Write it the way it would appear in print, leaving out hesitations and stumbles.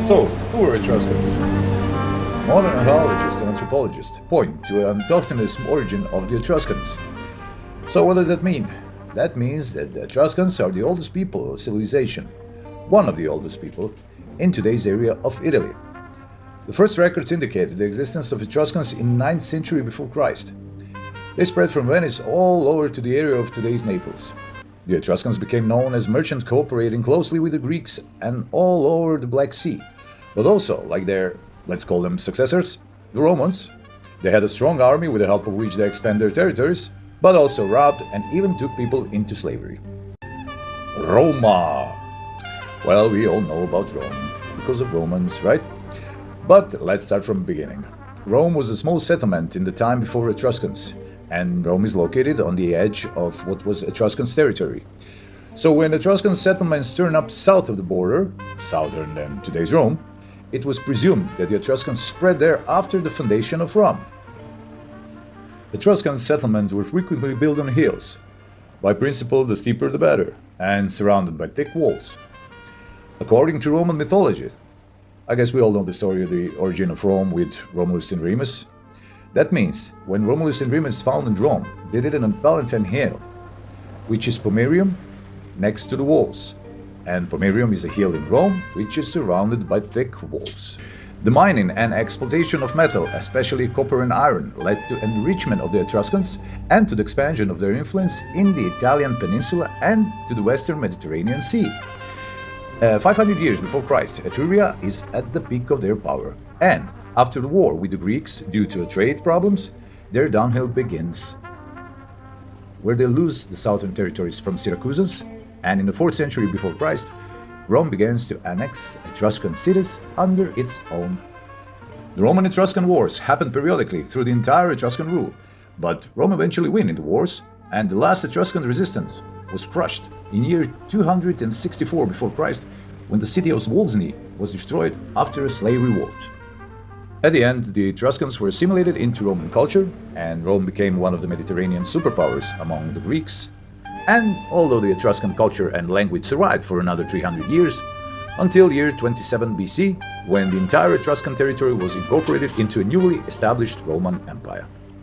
So, who were Etruscans? Modern archaeologists and anthropologists point to an endogenous origin of the Etruscans. So what does that mean? That means that the Etruscans are the oldest people of civilization, one of the oldest people, in today's area of Italy. The first records indicate the existence of Etruscans in 9th century before Christ. They spread from Venice all over to the area of today's Naples. The Etruscans became known as merchants cooperating closely with the Greeks and all over the Black Sea, but also, like their, let's call them successors, the Romans. They had a strong army with the help of which they expanded their territories, but also robbed and even took people into slavery. Roma. Well, we all know about Rome because of Romans, right? But let's start from the beginning. Rome was a small settlement in the time before Etruscans, and Rome is located on the edge of what was Etruscans' territory. So when Etruscan settlements turned up south of the border, southern than today's Rome, it was presumed that the Etruscans spread there after the foundation of Rome. Etruscan settlements were frequently built on hills, by principle the steeper the better, and surrounded by thick walls. According to Roman mythology, I guess we all know the story of the origin of Rome with Romulus and Remus. That means, when Romulus and Remus founded Rome, they did it on Palatine Hill, which is Pomerium, next to the walls. And Pomerium is a hill in Rome, which is surrounded by thick walls. The mining and exploitation of metal, especially copper and iron, led to enrichment of the Etruscans and to the expansion of their influence in the Italian peninsula and to the western Mediterranean Sea. 500 years before Christ, Etruria is at the peak of their power, and after the war with the Greeks, due to trade problems, their downhill begins, where they lose the southern territories from Syracusans, and in the 4th century before Christ, Rome begins to annex Etruscan cities under its own. The Roman-Etruscan wars happened periodically through the entire Etruscan rule, but Rome eventually won in the wars, and the last Etruscan resistance was crushed in year 264 before Christ, when the city of Wolsey was destroyed after a slave revolt. At the end, the Etruscans were assimilated into Roman culture, and Rome became one of the Mediterranean superpowers among the Greeks. And although the Etruscan culture and language survived for another 300 years, until year 27 BC, when the entire Etruscan territory was incorporated into a newly established Roman Empire.